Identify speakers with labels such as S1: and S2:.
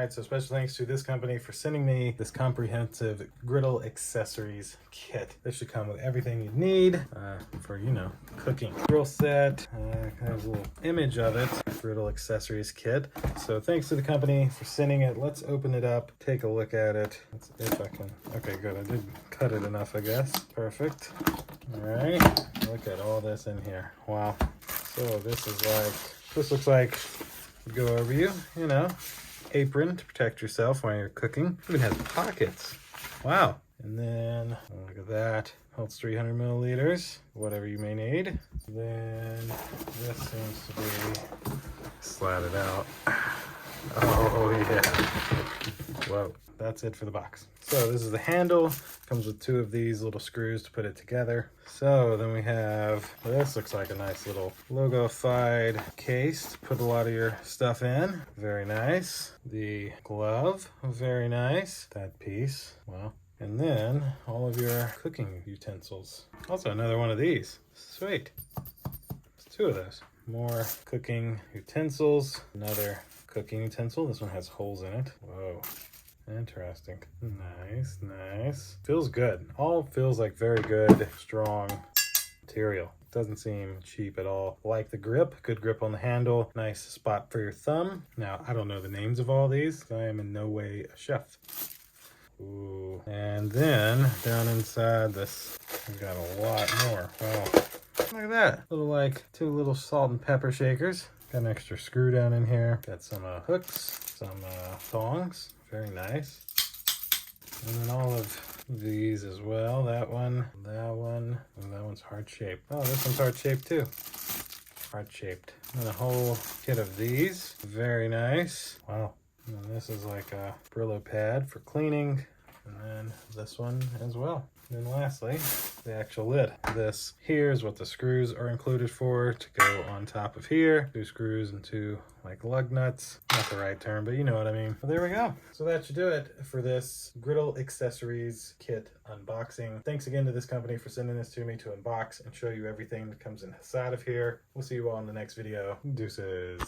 S1: right, so special thanks to this company for sending me this comprehensive griddle accessories kit. This should come with everything you need for, you know, cooking. Grill set, there's a little image of it, griddle accessories kit. So thanks to the company for sending it. Let's open it up, take a look at it. Let's see if I can. Okay, good. I did cut it enough, I guess. Perfect. All right, look at all this in here. Wow. So this looks like go over you, you know, apron to protect yourself while you're cooking. It even has pockets. Wow. And then look at that. Holds 300 milliliters, whatever you may need. Then this seems to be slatted out. Oh yeah. Whoa. That's it for the box. So this is the handle. Comes with 2 of these little screws to put it together. So then we have, this looks like a nice little logo-fied case to put a lot of your stuff in. Very nice. The glove, very nice. That piece, wow. And then all of your cooking utensils. Also another one of these. Sweet. There's 2 of those. More cooking utensils. Another cooking utensil. This one has holes in it. Whoa. Interesting. Nice, nice. Feels good. All feels like very good, strong material. Doesn't seem cheap at all. Like the grip, good grip on the handle. Nice spot for your thumb. Now, I don't know the names of all these. I am in no way a chef. Ooh. And then down inside this, we've got a lot more. Wow. Look at that. 2 little salt and pepper shakers. Got an extra screw down in here. Got some hooks, some thongs. Very nice. And then all of these as well. That one, and that one's heart-shaped. Oh, this one's heart-shaped too. Heart-shaped. And a whole kit of these. Very nice. Wow. And this is like a Brillo pad for cleaning. And then this one as well. And then lastly, the actual lid. This here is what the screws are included for, to go on top of here. 2 screws and 2 like lug nuts. Not the right term, but you know what I mean. Well, there we go. So that should do it for this griddle accessories kit unboxing. Thanks again to this company for sending this to me to unbox and show you everything that comes inside of here. We'll see you all in the next video. Deuces.